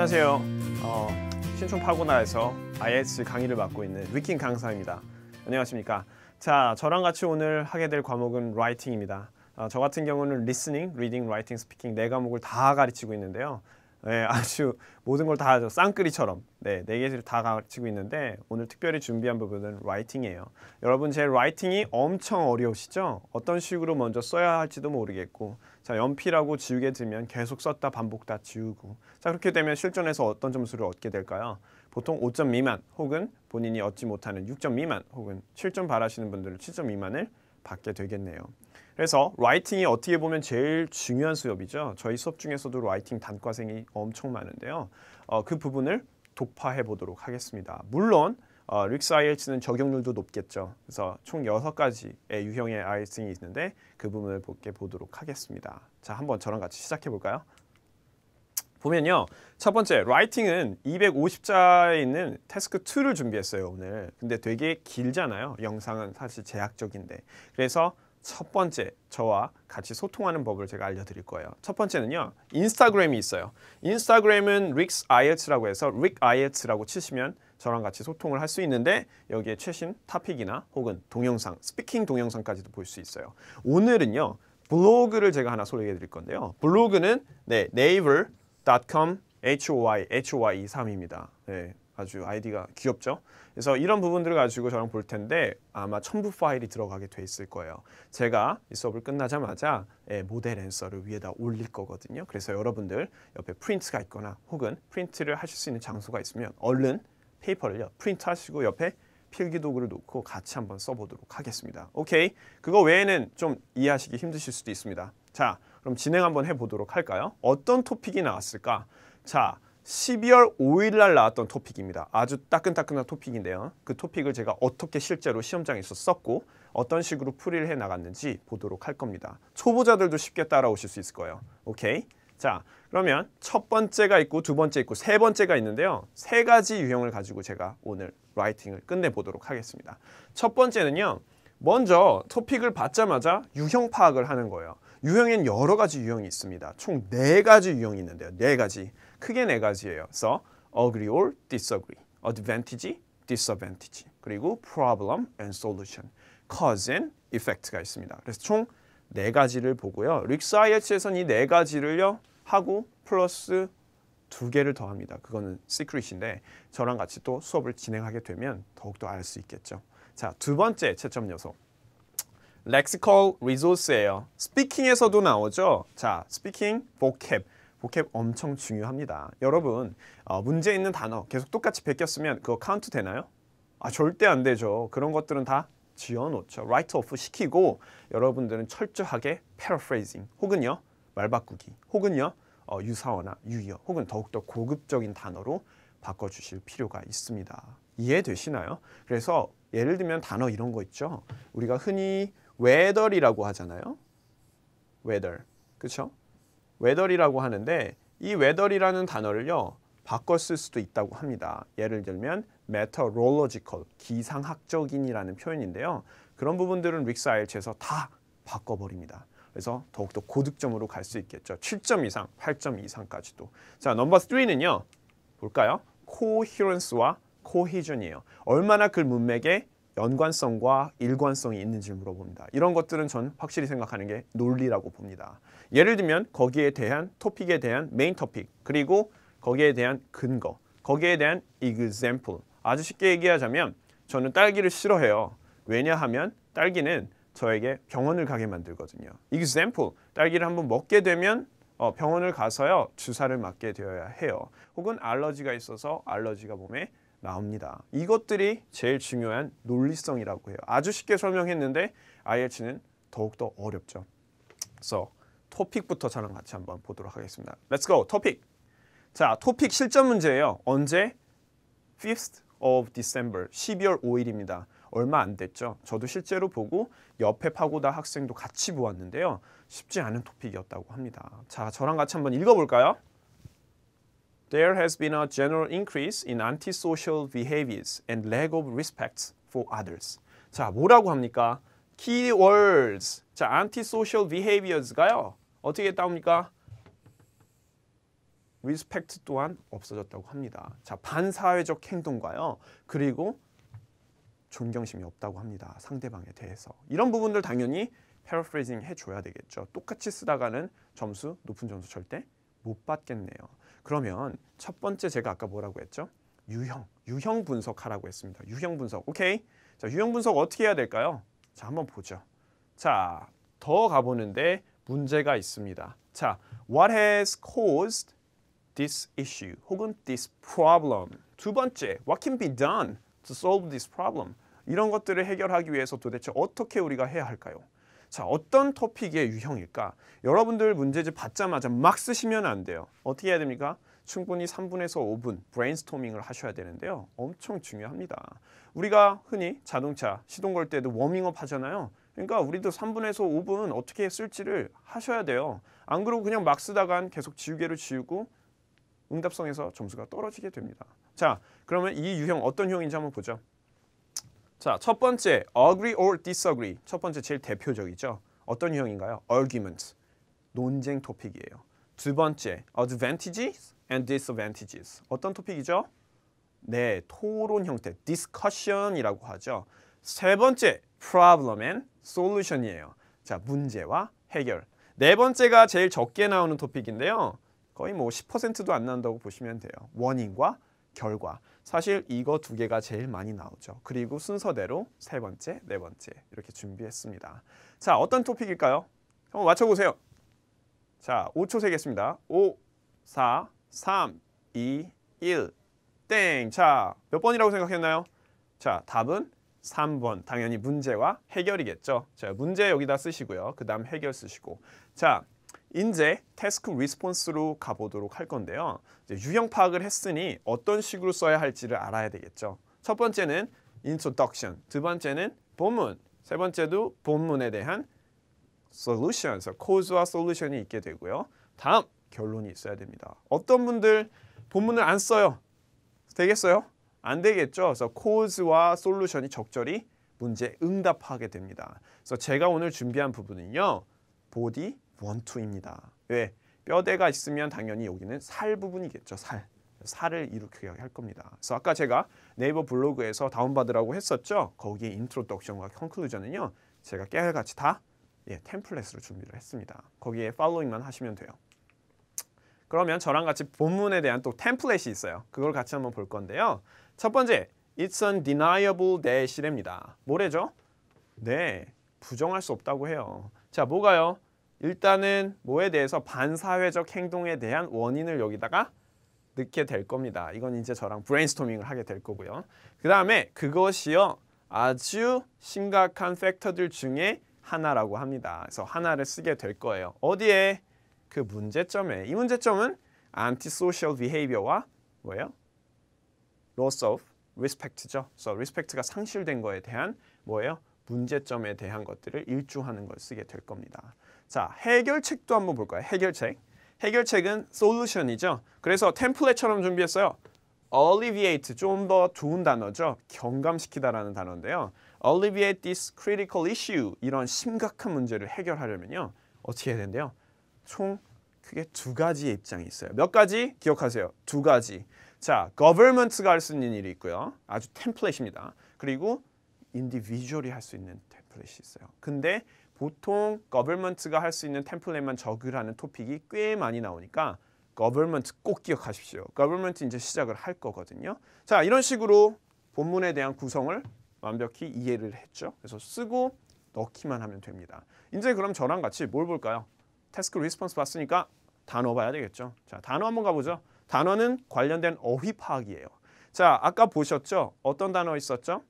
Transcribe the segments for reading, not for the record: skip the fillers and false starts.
안녕하세요. 신촌 파고다에서 IELTS 강의를 맡고 있는 위킹 강사입니다. 안녕하십니까? 자, 저랑 같이 오늘 하게 될 과목은 라이팅입니다. 저 같은 경우는 리스닝, 리딩, 라이팅, 스피킹 네 과목을 다 가르치고 있는데요. 네, 아주 모든 걸 다 쌍끌이처럼 네 개를 다 가르치고 있는데 오늘 특별히 준비한 부분은 라이팅이에요. 여러분 제 라이팅이 엄청 어려우시죠? 어떤 식으로 먼저 써야 할지도 모르겠고 자 연필하고 지우개 들면 계속 썼다 반복 다 지우고 자 그렇게 되면 실전에서 어떤 점수를 얻게 될까요? 보통 5점 미만 혹은 본인이 얻지 못하는 6점 미만 혹은 7점 바라시는 분들은 7점 미만을 받게 되겠네요. 그래서 라이팅이 어떻게 보면 제일 중요한 수업이죠. 저희 수업 중에서도 라이팅 단과생이 엄청 많은데요. 그 부분을 독파해 보도록 하겠습니다. 물론 릭스 IELTS는 적용률도 높겠죠. 그래서 총 6가지의 유형의 IELTS이 있는데 그 부분을 보도록 하겠습니다. 자, 한번 저랑 같이 시작해 볼까요? 보면요. 첫 번째, 라이팅은 250자에 있는 태스크 2를 준비했어요, 오늘. 근데 되게 길잖아요. 영상은 사실 제약적인데. 그래서 첫 번째, 저와 같이 소통하는 법을 제가 알려드릴 거예요. 첫 번째는요, 인스타그램이 있어요. 인스타그램은 릭스 IELTS라고 해서 릭 IELTS라고 치시면 저랑 같이 소통을 할 수 있는데 여기에 최신 토픽이나 혹은 동영상, 스피킹 동영상까지도 볼 수 있어요. 오늘은요, 블로그를 제가 하나 소개해 드릴 건데요. 블로그는 naver.com HOY23입니다. 네, 아주 아이디가 귀엽죠? 그래서 이런 부분들을 가지고 저랑 볼 텐데 아마 첨부 파일이 들어가게 돼 있을 거예요. 제가 이 수업을 끝나자마자 모델 앤서를 위에다 올릴 거거든요. 그래서 여러분들 옆에 프린트가 있거나 혹은 프린트를 하실 수 있는 장소가 있으면 얼른 페이퍼를요 프린트 하시고 옆에 필기도구를 놓고 같이 한번 써보도록 하겠습니다. 오케이? 그거 외에는 좀 이해하시기 힘드실 수도 있습니다. 자, 그럼 진행 한번 해보도록 할까요? 어떤 토픽이 나왔을까? 자, 12월 5일 날 나왔던 토픽입니다. 아주 따끈따끈한 토픽인데요. 그 토픽을 제가 어떻게 실제로 시험장에서 썼고 어떤 식으로 풀이를 해 나갔는지 보도록 할 겁니다. 초보자들도 쉽게 따라오실 수 있을 거예요. 오케이? 자, 그러면 첫 번째가 있고 두 번째 있고 세 번째가 있는데요. 세 가지 유형을 가지고 제가 오늘 라이팅을 끝내보도록 하겠습니다. 첫 번째는요. 먼저 토픽을 받자마자 유형 파악을 하는 거예요. 유형엔 여러 가지 유형이 있습니다. 총 4가지 유형이 있는데요. 4가지. 크게 4가지예요. 그래서 agree or disagree, advantage, disadvantage, 그리고 problem and solution, cause and effect가 있습니다. 그래서 총 4가지를 보고요. 릭스 IELTS에서는 이 4가지를요 하고 플러스 2개를 더합니다. 그거는 시크릿인데 저랑 같이 또 수업을 진행하게 되면 더욱더 알 수 있겠죠. 자, 두 번째 채점 요소. 렉시컬 리소스예요. 스피킹에서도 나오죠. 자, 스피킹, 보캡 엄청 중요합니다. 여러분, 문제 있는 단어 계속 똑같이 베꼈으면 그거 카운트 되나요? 절대 안 되죠. 그런 것들은 다 지어놓죠. 라이트 오프 시키고 여러분들은 철저하게 paraphrasing 혹은요 말바꾸기 혹은요 유사어나 유의어 혹은 더욱더 고급적인 단어로 바꿔주실 필요가 있습니다. 이해되시나요? 그래서 예를 들면 단어 이런 거 있죠. 우리가 흔히 weather이라고 하잖아요. weather, 그렇죠? weather이라고 하는데 이 weather이라는 단어를요 바꿔 쓸 수도 있다고 합니다. 예를 들면 meteorological, 기상학적인이라는 표현인데요. 그런 부분들은 릭스 IELTS에서 다 바꿔버립니다. 그래서 더욱더 고득점으로 갈 수 있겠죠. 7점 이상, 8점 이상까지도. 자, 넘버 3는요. 볼까요? coherence와 cohesion이에요. 얼마나 글 문맥에 연관성과 일관성이 있는지 물어봅니다. 이런 것들은 전 확실히 생각하는 게 논리라고 봅니다. 예를 들면 거기에 대한 토픽에 대한 메인 토픽 그리고 거기에 대한 근거, 거기에 대한 example. 아주 쉽게 얘기하자면 저는 딸기를 싫어해요. 왜냐하면 딸기는 저에게 병원을 가게 만들거든요. example, 딸기를 한번 먹게 되면 병원을 가서요 주사를 맞게 되어야 해요. 혹은 알러지가 있어서 알러지가 몸에 나옵니다. 이것들이 제일 중요한 논리성이라고 해요. 아주 쉽게 설명했는데 IELTS는 더욱더 어렵죠. 그래서 토픽부터 저랑 같이 한번 보도록 하겠습니다. Let's go, 토픽. 자, 토픽 실전 문제예요. 언제? 5th of December, 12월 5일입니다. 얼마 안 됐죠. 저도 실제로 보고 옆에 파고다 학생도 같이 보았는데요. 쉽지 않은 토픽이었다고 합니다. 자, 저랑 같이 한번 읽어볼까요? There has been a general increase in antisocial behaviors and lack of respect for others. 자, 뭐라고 합니까? Keywords. 자, antisocial behaviors가요. 어떻게 따옵니까? respect 또한 없어졌다고 합니다. 자, 반사회적 행동과요. 그리고 존경심이 없다고 합니다. 상대방에 대해서. 이런 부분들 당연히 paraphrasing 해줘야 되겠죠. 똑같이 쓰다가는 점수, 높은 점수 절대 못 받겠네요. 그러면 첫 번째 제가 아까 뭐라고 했죠? 유형 분석하라고 했습니다. 유형 분석, 오케이? 자, 유형 분석 어떻게 해야 될까요? 자, 한번 보죠. 자, 더 가보는데 문제가 있습니다. 자, what has caused this issue 혹은 this problem. 두 번째, what can be done to solve this problem. 이런 것들을 해결하기 위해서 도대체 어떻게 우리가 해야 할까요? 자, 어떤 토픽의 유형일까? 여러분들 문제집 받자마자 막 쓰시면 안 돼요. 어떻게 해야 됩니까? 충분히 3분에서 5분 브레인스토밍을 하셔야 되는데요. 엄청 중요합니다. 우리가 흔히 자동차 시동 걸 때도 워밍업 하잖아요. 그러니까 우리도 3분에서 5분 어떻게 쓸지를 하셔야 돼요. 안 그러고 그냥 막 쓰다간 계속 지우개를 지우고 응답성에서 점수가 떨어지게 됩니다. 자, 그러면 이 유형 어떤 유형인지 한번 보죠. 자, 첫 번째, agree or disagree. 첫 번째 제일 대표적이죠. 어떤 유형인가요? argument, 논쟁 토픽이에요. 두 번째, advantages and disadvantages. 어떤 토픽이죠? 네, 토론 형태, discussion이라고 하죠. 세 번째, problem and solution이에요. 자, 문제와 해결. 네 번째가 제일 적게 나오는 토픽인데요. 거의 뭐 10%도 안 나온다고 보시면 돼요. 원인과 결과. 사실 이거 두 개가 제일 많이 나오죠. 그리고 순서대로 세 번째, 네 번째 이렇게 준비했습니다. 자, 어떤 토픽일까요? 한번 맞춰보세요. 자, 5초 세겠습니다. 5, 4, 3, 2, 1, 땡. 자, 몇 번이라고 생각했나요? 자, 답은 3번. 당연히 문제와 해결이겠죠. 자, 문제 여기다 쓰시고요. 그 다음 해결 쓰시고. 자, 이제 태스크 리스폰스로 가보도록 할 건데요. 이제 유형 파악을 했으니 어떤 식으로 써야 할지를 알아야 되겠죠. 첫 번째는 introduction, 두 번째는 본문, 세 번째도 본문에 대한 solution, cause와 solution이 있게 되고요. 다음 결론이 있어야 됩니다. 어떤 분들 본문을 안 써요? 되겠어요? 안 되겠죠. 그래서 cause와 solution이 적절히 문제 응답하게 됩니다. 그래서 제가 오늘 준비한 부분은요. body 1, 2입니다. 왜? 뼈대가 있으면 당연히 여기는 살 부분이겠죠. 살을 일으키게 할 겁니다. 그래서 아까 제가 네이버 블로그에서 다운받으라고 했었죠. 거기에 인트로덕션과 컨클루전은요. 제가 깨알같이 다 템플릿으로 준비를 했습니다. 거기에 팔로잉만 하시면 돼요. 그러면 저랑 같이 본문에 대한 또 템플릿이 있어요. 그걸 같이 한번 볼 건데요. 첫 번째, It's undeniable that이랍니다. 뭐래죠? 네, 부정할 수 없다고 해요. 자, 뭐가요? 일단은 뭐에 대해서 반사회적 행동에 대한 원인을 여기다가 넣게 될 겁니다. 이건 이제 저랑 브레인스토밍을 하게 될 거고요. 그 다음에 그것이요 아주 심각한 팩터들 중에 하나라고 합니다. 그래서 하나를 쓰게 될 거예요. 어디에? 그 문제점에. 이 문제점은 antisocial behavior와 뭐예요? loss of respect죠. 그래서 respect가 상실된 거에 대한 뭐예요? 문제점에 대한 것들을 일주하는 걸 쓰게 될 겁니다. 자, 해결책도 한번 볼까요? 해결책. 해결책은 solution이죠. 그래서 템플릿처럼 준비했어요. alleviate, 좀 더 좋은 단어죠. 경감시키다라는 단어인데요. alleviate this critical issue, 이런 심각한 문제를 해결하려면요. 어떻게 해야 된대요? 총 크게 두 가지의 입장이 있어요. 몇 가지? 기억하세요. 두 가지. 자, government가 할 수 있는 일이 있고요. 아주 템플릿입니다. 그리고 individual이 할 수 있는 템플릿이 있어요. 근데 보통 government가 할 수 있는 템플릿만 적으라는 토픽이 꽤 많이 나오니까 government 꼭 기억하십시오. government 이제 시작을 할 거거든요. 자, 이런 식으로 본문에 대한 구성을 완벽히 이해를 했죠. 그래서 쓰고 넣기만 하면 됩니다. 이제 그럼 저랑 같이 뭘 볼까요? 태스크 리스폰스 봤으니까 단어 봐야 되겠죠. 자, 단어 한번 가보죠. 단어는 관련된 어휘 파악이에요. 자, 아까 보셨죠? 어떤 단어 있었죠?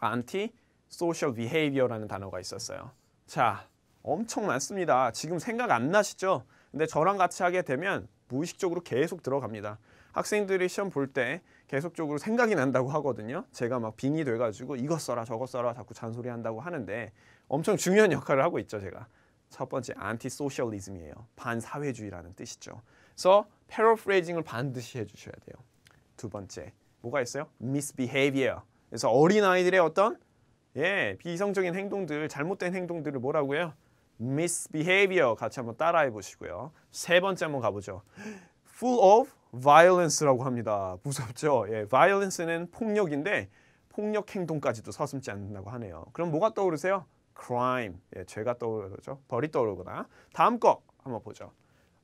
anti-social behavior라는 단어가 있었어요. 자, 엄청 많습니다. 지금 생각 안 나시죠? 근데 저랑 같이 하게 되면 무의식적으로 계속 들어갑니다. 학생들이 시험 볼 때 계속적으로 생각이 난다고 하거든요. 제가 막 빙의 돼가지고 이거 써라 저거 써라 자꾸 잔소리 한다고 하는데 엄청 중요한 역할을 하고 있죠, 제가. 첫 번째, anti-socialism이에요. 반사회주의라는 뜻이죠. 그래서 paraphrasing을 반드시 해주셔야 돼요. 두 번째, 뭐가 있어요? misbehavior. 그래서 어린아이들의 어떤 비이성적인 행동들, 잘못된 행동들을 뭐라고 해요? misbehavior 같이 한번 따라해 보시고요. 세 번째 한번 가보죠. full of violence라고 합니다. 무섭죠? 예, violence는 폭력인데 폭력 행동까지도 서슴지 않는다고 하네요. 그럼 뭐가 떠오르세요? crime, 예, 죄가 떠오르죠. 벌이 떠오르거나. 다음 거 한번 보죠.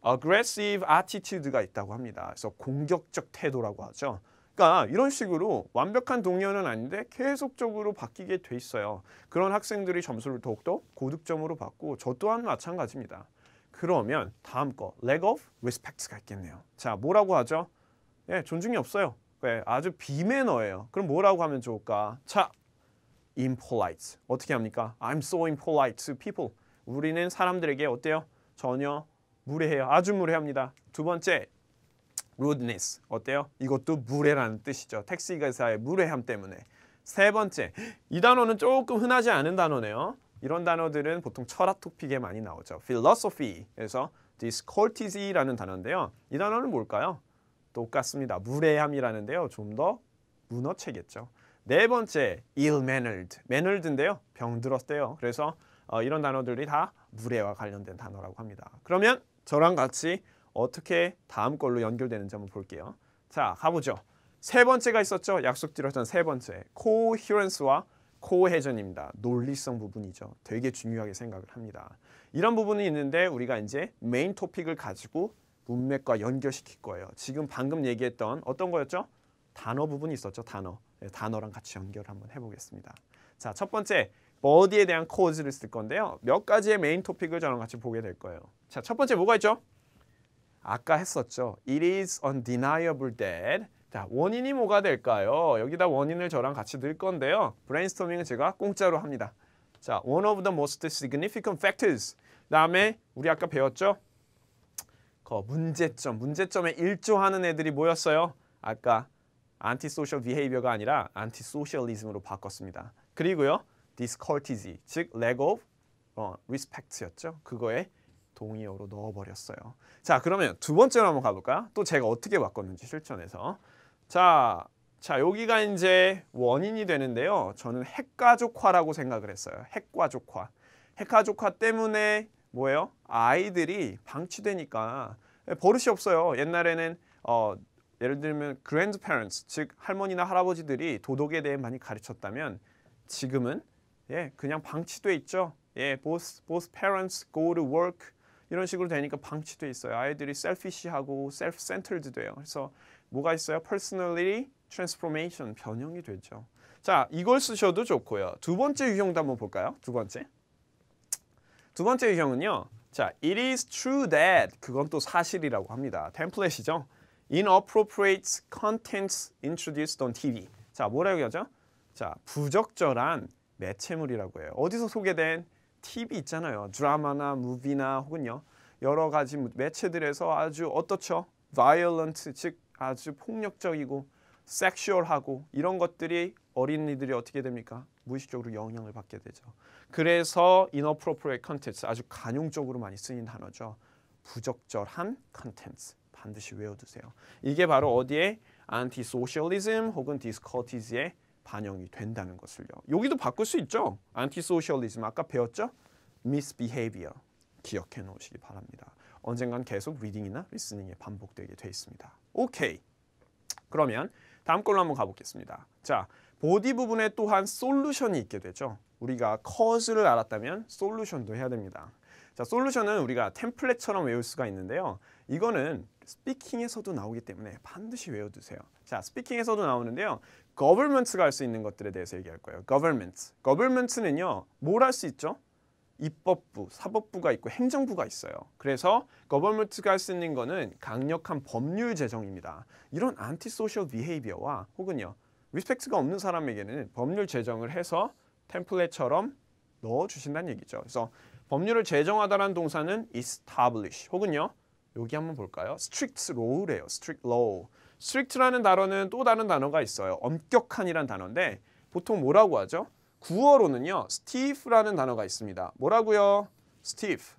aggressive attitude가 있다고 합니다. 그래서 공격적 태도라고 하죠. 그러니까 이런 식으로 완벽한 동료는 아닌데 계속적으로 바뀌게 돼 있어요. 그런 학생들이 점수를 더욱더 고득점으로 받고 저 또한 마찬가지입니다. 그러면 다음 거 lack of respect가 있겠네요. 자, 뭐라고 하죠? 예, 존중이 없어요. 네, 아주 비매너예요. 그럼 뭐라고 하면 좋을까? 자, impolite. 어떻게 합니까? I'm so impolite to people. 우리는 사람들에게 어때요? 전혀 무례해요. 아주 무례합니다. 두 번째, rudeness. 어때요? 이것도 무례라는 뜻이죠. 택시기사의 무례함 때문에. 세 번째, 이 단어는 조금 흔하지 않은 단어네요. 이런 단어들은 보통 철학 토픽에 많이 나오죠. philosophy. 그래서 discourtesy라는 단어인데요. 이 단어는 뭘까요? 똑같습니다. 무례함이라는데요. 좀 더 문어체겠죠. 네 번째, ill-mannered. mannered인데요. 병들었대요. 그래서 이런 단어들이 다 무례와 관련된 단어라고 합니다. 그러면 저랑 같이 어떻게 다음 걸로 연결되는지 한번 볼게요. 자, 가보죠. 세 번째가 있었죠. 약속드렸던 세 번째, coherence와 cohesion입니다. 논리성 부분이죠. 되게 중요하게 생각을 합니다. 이런 부분이 있는데 우리가 이제 메인 토픽을 가지고 문맥과 연결시킬 거예요. 지금 방금 얘기했던 어떤 거였죠? 단어 부분이 있었죠. 단어. 네, 단어랑 같이 연결 한번 해보겠습니다. 자, 첫 번째, body에 대한 cause를 쓸 건데요. 몇 가지의 메인 토픽을 저랑 같이 보게 될 거예요. 자, 첫 번째 뭐가 있죠? 아까 했었죠. It is undeniable that. 자, 원인이 뭐가 될까요? 여기다 원인을 저랑 같이 넣을 건데요. 브레인스토밍은 제가 공짜로 합니다. 자, one of the most significant factors. 그다음에 우리 아까 배웠죠? 문제점에 일조하는 애들이 뭐였어요? 아까 antisocial behavior가 아니라 antisocialism으로 바꿨습니다. 그리고요, discourtesy, 즉 lack of respect였죠. 그거에 동의어로 넣어버렸어요. 자, 그러면 두 번째로 한번 가볼까요? 또 제가 어떻게 바꿨는지 실전에서. 자, 여기가 이제 원인이 되는데요. 저는 핵가족화라고 생각을 했어요. 핵가족화. 핵가족화 때문에 뭐예요? 아이들이 방치되니까 버릇이 없어요. 옛날에는 예를 들면 grandparents, 즉 할머니나 할아버지들이 도덕에 대해 많이 가르쳤다면 지금은 그냥 방치돼 있죠. both parents go to work 이런 식으로 되니까 방치돼 있어요. 아이들이 selfish하고 self-centered 돼요. 그래서 뭐가 있어요? personality transformation, 변형이 되죠. 자, 이걸 쓰셔도 좋고요. 두 번째 유형도 한번 볼까요? 두 번째 유형은요. 자, it is true that, 그건 또 사실이라고 합니다. 템플릿이죠. inappropriate contents introduced on TV. 자, 뭐라고 하죠? 자, 부적절한 매체물이라고 해요. 어디서 소개된 TV 있잖아요. 드라마나 무비나 혹은요 여러 가지 매체들에서 아주 어떻죠? violent, 즉 아주 폭력적이고 섹슈얼하고 이런 것들이 어린이들이 어떻게 됩니까? 무의식적으로 영향을 받게 되죠. 그래서 inappropriate contents, 아주 관용적으로 많이 쓰인 단어죠. 부적절한 contents. 반드시 외워두세요. 이게 바로 어디에? anti-socialism 혹은 discourtesy에 반영이 된다는 것을요. 여기도 바꿀 수 있죠. anti-socialism 아까 배웠죠? misbehavior. 기억해 놓으시기 바랍니다. 언젠간 계속 리딩이나 리스닝에 반복되게 돼 있습니다. 오케이. 그러면 다음 걸로 한번 가보겠습니다. 자, 보디 부분에 또한 솔루션이 있게 되죠. 우리가 cause를 알았다면 솔루션도 해야 됩니다. 자, 솔루션은 우리가 템플릿처럼 외울 수가 있는데요. 이거는 스피킹에서도 나오기 때문에 반드시 외워두세요. 자, 스피킹에서도 나오는데요. government가 할 수 있는 것들에 대해서 얘기할 거예요. government는요. 뭘 할 수 있죠? 입법부, 사법부가 있고 행정부가 있어요. 그래서 government가 할 수 있는 거는 강력한 법률 제정입니다. 이런 anti-social behavior와 혹은요. respect가 없는 사람에게는 법률 제정을 해서 템플릿처럼 넣어주신다는 얘기죠. 그래서 법률을 제정하다라는 동사는 establish 혹은요. 여기 한번 볼까요? strict law래요. strict law. strict라는 단어는 또 다른 단어가 있어요. 엄격한이란 단어인데 보통 뭐라고 하죠? 구어로는요. stiff라는 단어가 있습니다. 뭐라고요? stiff.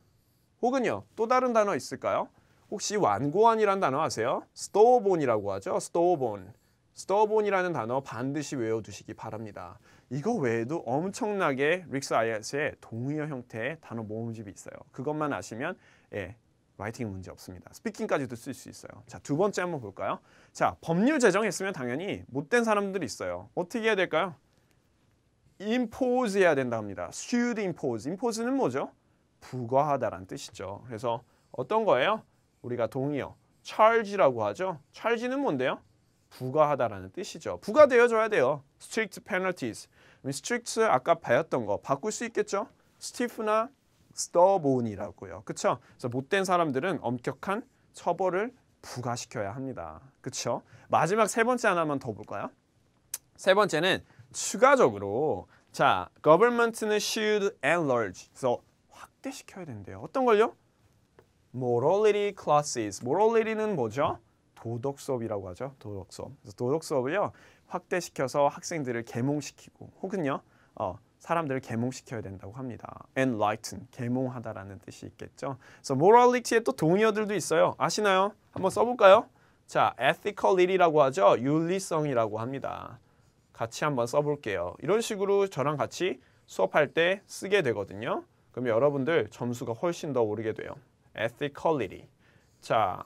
혹은요. 또 다른 단어 있을까요? 혹시 완고한이란 단어 아세요? stubborn이라고 하죠. stubborn이라는 단어 반드시 외워두시기 바랍니다. 이거 외에도 엄청나게 릭스 IELTS의 동의어 형태의 단어 모음집이 있어요. 그것만 아시면 라이팅은 문제 없습니다. 스피킹까지도 쓸 수 있어요. 자, 두 번째 한번 볼까요? 자, 법률 제정했으면 당연히 못된 사람들이 있어요. 어떻게 해야 될까요? impose 해야 된다 합니다. should impose. impose는 뭐죠? 부과하다라는 뜻이죠. 그래서 어떤 거예요? 우리가 동의어 charge라고 하죠. charge는 뭔데요? 부과하다라는 뜻이죠. 부과되어줘야 돼요. strict penalties. strict 아까 배웠던 거 바꿀 수 있겠죠? stiff나 stubborn이라고요. 그렇죠? 그래서 못된 사람들은 엄격한 처벌을 부과시켜야 합니다. 그렇죠? 마지막 세 번째 하나만 더 볼까요? 세 번째는 추가적으로 자, government는 should enlarge. 그래서 확대시켜야 된대요. 어떤 걸요? morality classes. morality는 뭐죠? 도덕 수업이라고 하죠. 도덕 수업. 그래서 도덕 수업을요 확대시켜서 학생들을 계몽시키고 혹은요 사람들을 계몽시켜야 된다고 합니다. enlighten, 계몽하다라는 뜻이 있겠죠. 그래서 morality에 또 동의어들도 있어요. 아시나요? 한번 써볼까요? 자, ethical이라고 하죠. 윤리성이라고 합니다. 같이 한번 써볼게요. 이런 식으로 저랑 같이 수업할 때 쓰게 되거든요. 그럼 여러분들 점수가 훨씬 더 오르게 돼요. ethicality. 자,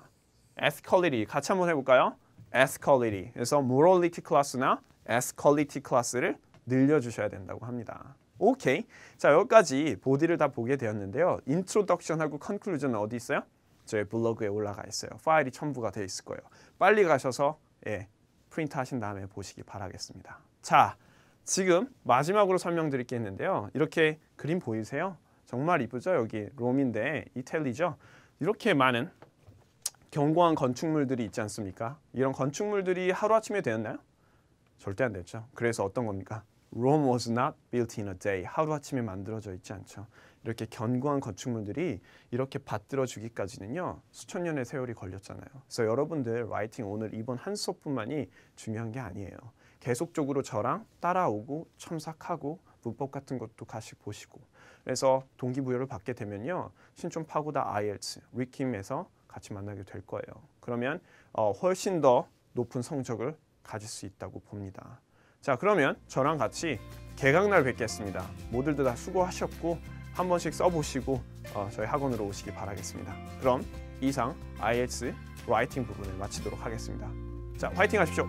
ethicality 같이 한번 해볼까요? ethicality. 그래서 morality 클래스나 ethicality 클래스를 늘려주셔야 된다고 합니다. 오케이. 자, 여기까지 보디를 다 보게 되었는데요. 인트로덕션하고 컨클루전은 어디 있어요? 저희 블로그에 올라가 있어요. 파일이 첨부가 되어 있을 거예요. 빨리 가셔서 프린트 하신 다음에 보시기 바라겠습니다. 자, 지금 마지막으로 설명드릴 게 있는데요. 이렇게 그림 보이세요? 정말 이쁘죠? 여기 롬인데 이탈리죠? 이렇게 많은 견고한 건축물들이 있지 않습니까? 이런 건축물들이 하루아침에 되었나요? 절대 안 됐죠. 그래서 어떤 겁니까? Rome was not built in a day. 하루아침에 만들어져 있지 않죠. 이렇게 견고한 건축물들이 이렇게 받들어주기까지는요. 수천 년의 세월이 걸렸잖아요. 그래서 여러분들 라이팅 오늘 이번 한 수업뿐만이 중요한 게 아니에요. 계속적으로 저랑 따라오고 첨삭하고 문법 같은 것도 같이 보시고 그래서 동기부여를 받게 되면요. 신촌 파고다 IELTS, 리킴에서 같이 만나게 될 거예요. 그러면 훨씬 더 높은 성적을 가질 수 있다고 봅니다. 자, 그러면 저랑 같이 개강날 뵙겠습니다. 모두들 다 수고하셨고 한 번씩 써보시고 저희 학원으로 오시기 바라겠습니다. 그럼 이상 IELTS 라이팅 부분을 마치도록 하겠습니다. 자, 화이팅 하십시오.